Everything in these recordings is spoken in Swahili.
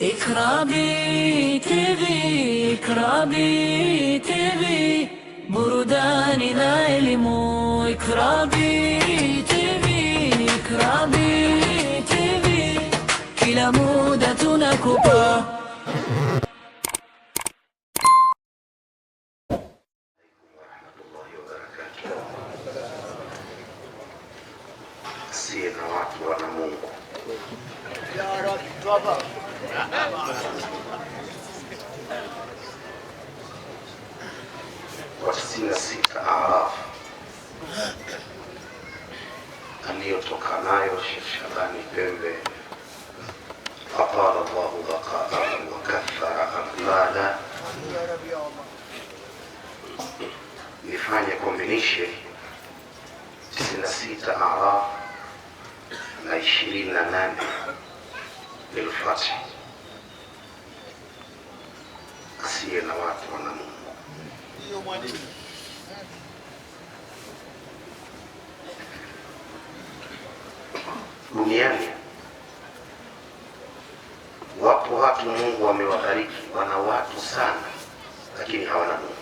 إكرابي تيفي إكرابي تيفي برودان العلم إكرابي تيفي إكرابي تيفي كلا مودة نكوبا. Asiye na watu wana Mungu. Kwa 96 Araf aliyotoka nayo Sheikh Shabani Pembe atala Allahu baqaahu wa kathara amlana, nifanye combination 96 Araf na 28 Al-Fath. Asiye na watu wana Mungu. Duniani wapo watu Mungu wamewabariki, wana watu sana, lakini hawana Mungu.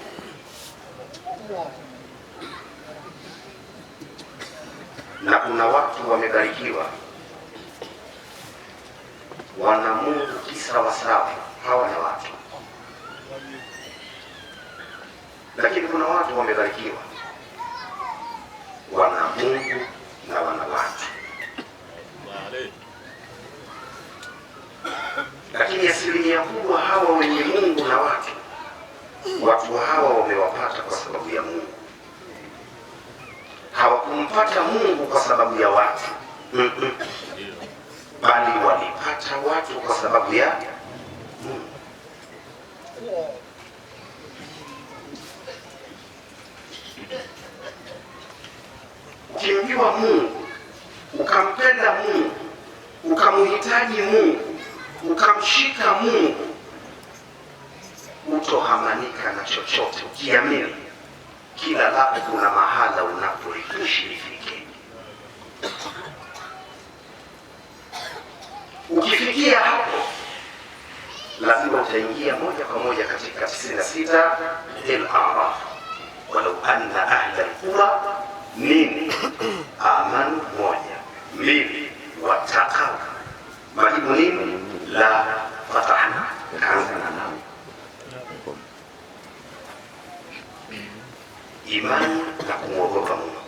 Na kuna watu wamebarikiwa, wana Mungu kisawasawa, hawana watu. Lakini kuna watu wamebarikiwa, wana Mungu na wana watu. Lakini asilimia kubwa hawa wenye Mungu na watu hawa wamewapata kwa sababu ya Mungu. Hawakumpata Mungu kwa sababu ya watu, bali walipata watu kwa sababu ya Mungu. Ukimjua Mungu, ukampenda Mungu, ukamhitaji Mungu, ukamshika Mungu, utohamanika na chochote, ukiamini kila lako kuna mahala unapoishi lifike. Ukifikia hapo, lazima utaingia moja kwa moja katika 96 Al-Araf. Walau anna ahla al-qura nini amanu, moja, mbili, wataqaw. Majibu nini? La fatahna, kaanza na nao imani na kumwogopa Mungu.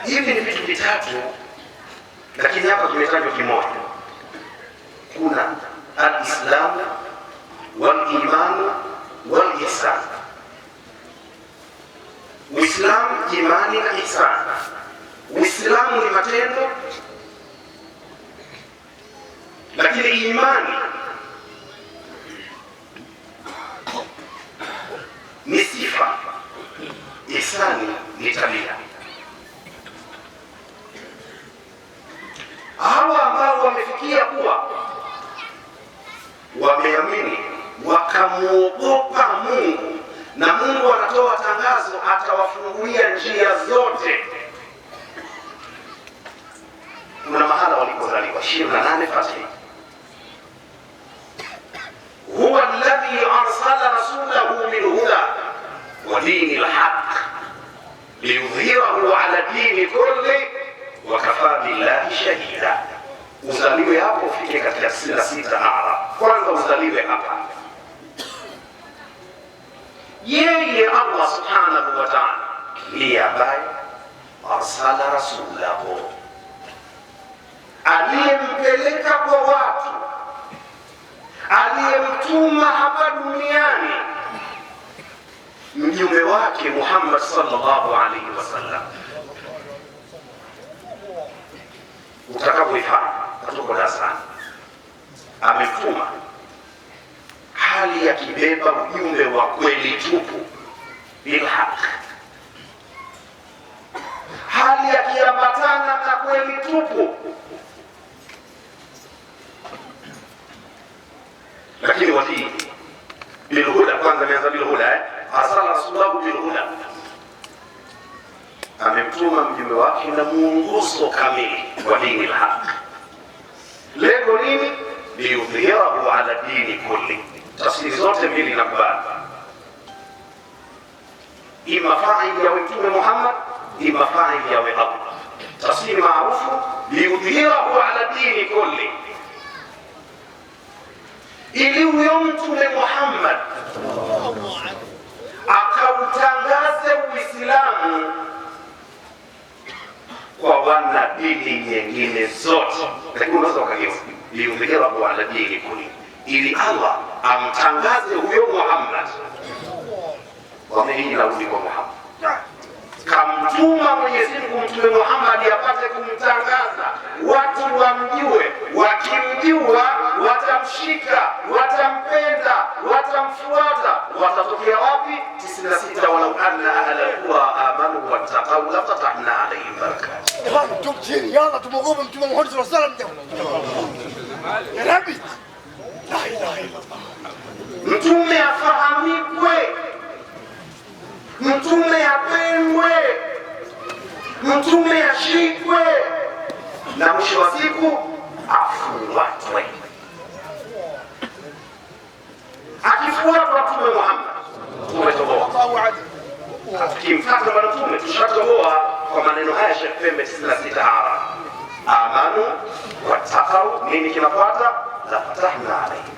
Hivi ni vitu vitatu, lakini hapa kimetajwa kimoja. Kuna al-Islam wal-Iman wal-Ihsan. Uislamu, imani na ihsan. Uislamu ni matendo, lakini imani ni sifa, ihsani ni tabia. Hawa ambao wamefikia kuwa wameamini wakamuogopa Mungu, na Mungu anatoa tangazo, atawafungulia njia zote. Kuna mahala walipozaliwa 28 Fatih. Huwa alladhi arsala rasulahu bilhuda wa dini alhaq liyudhhirahu ala dini kulli wa kafa billahi shahida. Uzaliwe hapo, ufike katika 96 Araf. Kwanza uzaliwe hapa. Yeye Allah subhanahu wa ta'ala ndiye ambaye arsala rasulahu, aliyempeleka kwa watu, aliyemtuma hapa duniani mjumbe wake Muhammad sallallahu alaihi wasallam. Utakapoifahamu kutoka darasani, ametuma hali ya kibeba ujumbe wa kweli tupu, bilhaq, hali ya kiambatana na kweli tupu. Lakini watii bilhuda, kwanza ameanza bilhuda, arsala rasulahu bilhuda, amemtuma mjumbe wake vina muongozo kamili wa dini la haki. Lengo nini? Liyudhhirahu ala dini kulli. Tafsiri zote mbili nakubali, ima faili yawe Mtume Muhammad, ima faili yawe Allah. Tafsiri maarufu liyudhhirahu ala dini kulli, ili huyo Mtume Muhammad akautangaze Uislamu kwa wana dini nyingine zote. Lakini unaweza ukageuza liyudhhirahu ala dini kulli, ili Allah amtangaze huyo Muhammad. Wamehii narudi kwa Muhammad, kamtuma Mwenyezi Mungu Mtume Muhammad apate kumtangaza, watu wamjue. Wakimjua watamshika, watampenda, watamfuata. Watatokea wapi? 96, walau anna ahla alqura amanu wattaqau lafatahna alayhim barakatin. Tumchini yalla tumuogope Mtume Muhammad sallallahu alaihi wasallam. Ya Rabbi, la ilaha illa Allah. Mtume afahamikwe, mtume apendwe, mtume ashikwe, na mwisho wa siku afuatwe. Akifuatwa Mtume Muhammad tumetoboa, akimfuata bwana mtume tushatoboa. Kwa maneno haya Sheikh Pembe 96 ara amanu wattaqau, nini kinafuata? La fatahna alayhim.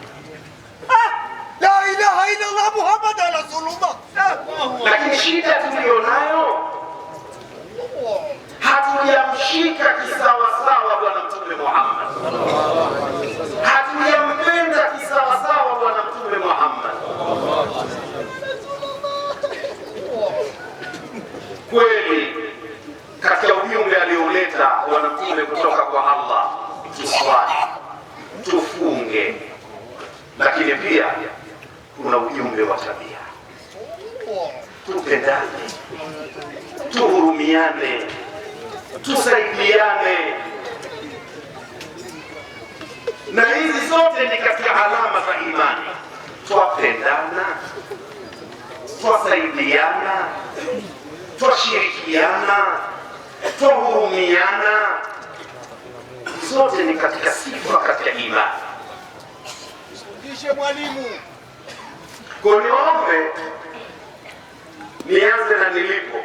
La ilaha illa Allah Muhammad rasulullah. Lakini shida tuliyonayo, hatujamshika kisawasawa bwana Mtume Muhammad, hatujampenda kisawasawa bwana Mtume Muhammad. Kweli katika ujumbe alioleta bwana Mtume kutoka kwa Allah, tuswali, tufunge, lakini pia kuna ujumbe wa tabia. Tupendane, tuhurumiane, tusaidiane, na hizi zote ni katika alama za imani. Twapendana, twasaidiana, twashirikiana, twahurumiana, zote ni katika sifa katika imani. Kisha mwalimu, kwa niombe nianze na nilipo.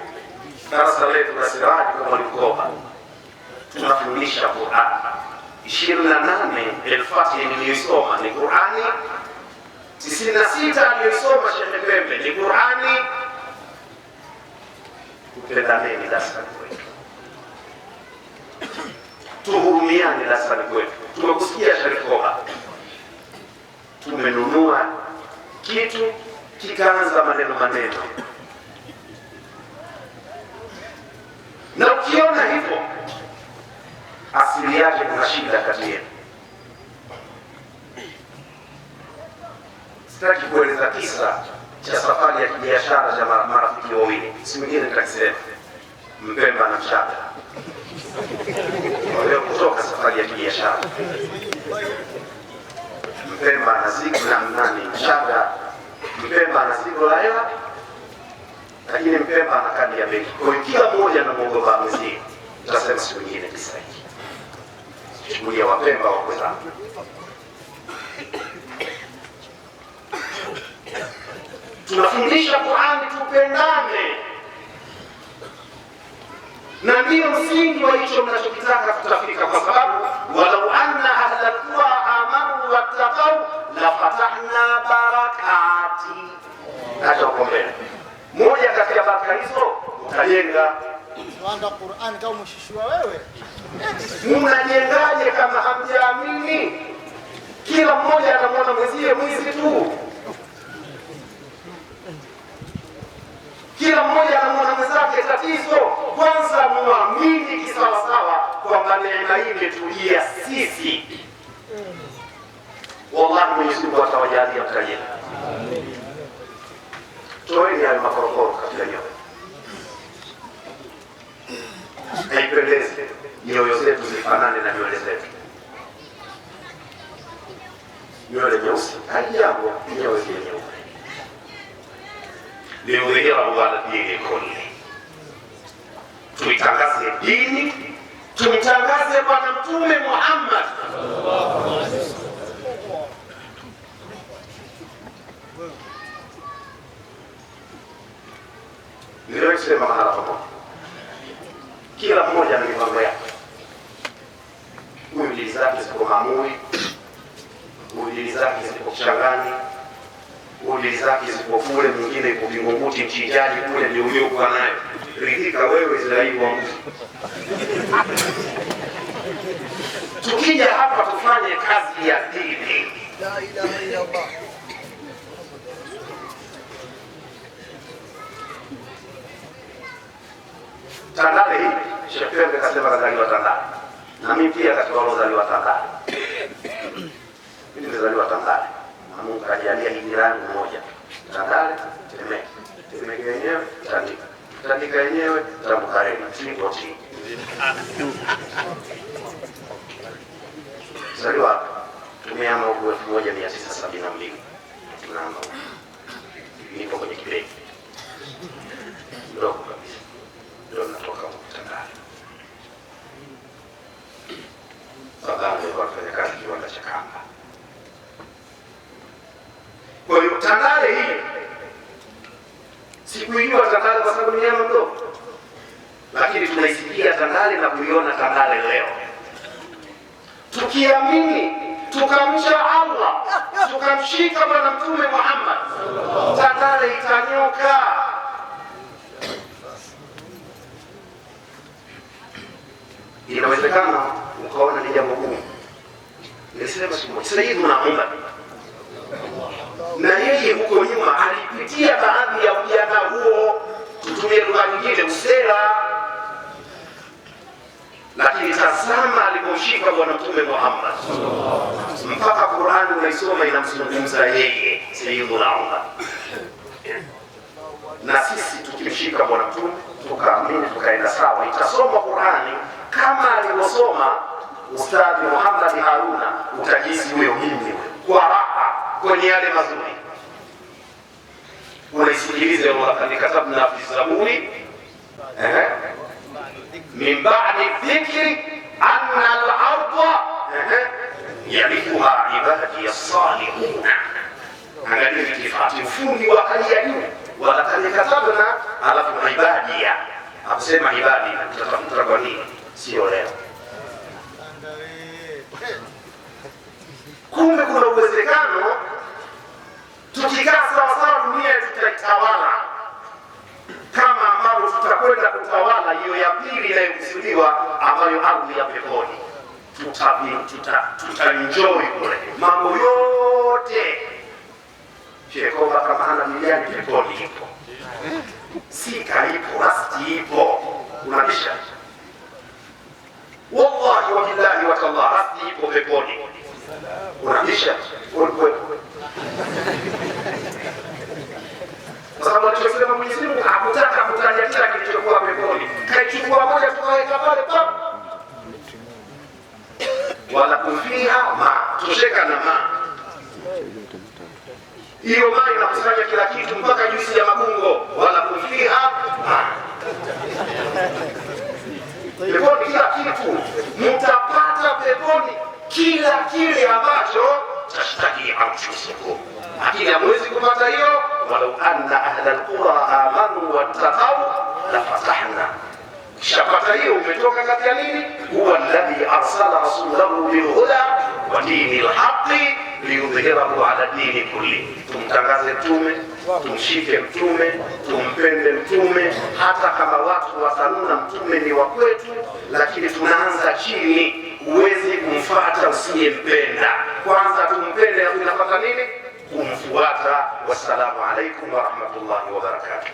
Darasa letu la Siraji kwa Mwalikoba tunafundisha Qur'an 28. El-Fatiha niliyosoma ni Qur'ani, 96 aliyosoma Sheikh Pembe ni Qur'ani. Tupendaneni darasani kwetu, tuhurumiane darasani kwetu. Tumekusikia Sharikoba, tumenunua kitu kikaanza maneno, na ukiona hivyo asili yake kuna shida kati yetu. Sitaki kueleza kisa cha safari ya kibiashara cha marafiki wawili, si mwingine nitakisema Mpemba na Mchaga. Wao kutoka safari ya kibiashara, Mpemba anazigo na nani, Mchaga. Mpemba anazigo la hela, lakini Mpemba ana kadi ya benki. Kwa hiyo kila mmoja anamuogopa mwenzie. Tutasema siku nyingine kisa hiki. Shughuli ya Wapemba wako zangu. Tunafundisha Qur'ani, tupendane, na ndio msingi wa hicho mnachokitaka tutafika, kwa sababu walau anna ahla alqura amanu wattaqau la fatahna barakati. Acha kuombea moja katika baraka hizo, utajenga. tuanga Qur'an kama mshishwa wewe. Mnajengaje kama hamjaamini? Kila mmoja anamwona mwenzie mwizi tu, kila mmoja anamwona mwenzake tatizo. Kwanza muamini kisawasawa kwamba neema hii imetujia sisi. Wallahi Mwenyezi Mungu atawajalia mtajenga. Toeni hayo makorokoro katika nyoyo. Haipendezi nyoyo zetu zifanane na nywele zetu. Nywele nyeusi haijambo, nywele nyeupe. Liyudhhirahu ala dini kulli. tuitangaze dini, tumtangaze Bwana Mtume Muhammad. Niliwesema mahala pamoja, kila mmoja na mipango yake. Huyu dili zake ziko Mamui, huyu dili zake ziko Kichangani, huyu dili zake ziko kule, mwingine yuko Vingunguti Mchinjaji kule, ndio uliokuwa nayo. Ridhika wewe, Israeli wa Mungu. Tukija hapa tufanye kazi ya dini. La ilaha illa Allah. Tandale hii, Sheikh Pembe kasema kazaliwa Tandale. Na mimi pia katika waliozaliwa Tandale. Mimi nilizaliwa Tandale. Na Mungu kajalia hii jirani mmoja. Tandale, Temeke. Temeke yenyewe, Tandika. Tandika yenyewe, Tambukareli. Siko chini. Zaliwa tumeama huko 1972. Tunaama huko. Niko kwenye kibeki. Ndogo kabisa. Ndio natoka huko Tandale. Baba alikuwa anafanya kazi kiwanda cha kamba. Kwa hiyo Tandale hii sikuijua Tandale kwa sababu ni nyama mdogo, lakini tunaisikia Tandale na kuiona Tandale leo. Tukiamini, tukamcha Allah, tukamshika Bwana Mtume Muhammad, Tandale itanyoka. Inawezekana ukaona ni jambo gumu. Nilisema siku moja, sasa hivi tunaomba na yeye huko nyuma alipitia baadhi ya ujana huo, tutumie lugha nyingine, usera. Lakini tazama alipomshika Bwana Mtume Muhammad, mpaka Qur'ani unaisoma inamzungumza yeye, Sayyiduna Umar. Na sisi tukimshika Bwana Mtume, tukaamini, tukaenda sawa, itasoma Qur'ani kama alivyosoma Ustadhi Muhammad Haruna, utajisi huyo mimi kwa raha kwenye yale mazuri. Unaisikilize wakati katabna fi zaburi min ba'di dhikri anna al-ardha yarithuha ibadi as-salihun. Angalia kifati ufundi wa hali ya juu, walakad katabna alafu ibadia. Akusema ibadi, tutafuta kwa nini? Sio leo. Kumbe kuna uwezekano tukikaa sawa sawa, dunia tutaitawala kama ambavyo tutakwenda kutawala hiyo ya pili inayokusudiwa, ambayo ardhi ya peponi. Tutaenjoy kule mambo yote. Shekoba kama hana miliani, peponi ipo. Sika ipo, rasti ipo. Unabisha? Wallahi wa billahi wa tallah, rasti ipo peponi. Unabisha? Kwa sababu alichosema Mwenyezi Mungu hakutaka kutaja kila kilichokuwa peponi. Kaichukua moja tukaweka pale pa. Wala kufiha ma, tosheka na ma. Hiyo ma inakusanya kila kitu mpaka juisi ya mabungo. Wala kufiha ma. Peponi kila kitu. Mtapata peponi kila kile ambacho tashtaki anfusukum. Lakini hamwezi kupata hiyo, walau anna ahla alqura amanu wattaqaw la fatahna. Shapata hiyo umetoka katika nini? Huwa alladhi arsala rasulahu bilhuda wa dinil haqqi liyudhhirahu ala dini kulli. Tumtangaze mtume, tumshike mtume, tumpende mtume, hata kama watu watanuna mtume ni wa kwetu, lakini tunaanza chini. Huwezi kumfuata usiyempenda. Kwanza tumpende, na tunapata nini? Kumfuata. Wassalamu alaikum wa rahmatullahi wa barakatuh.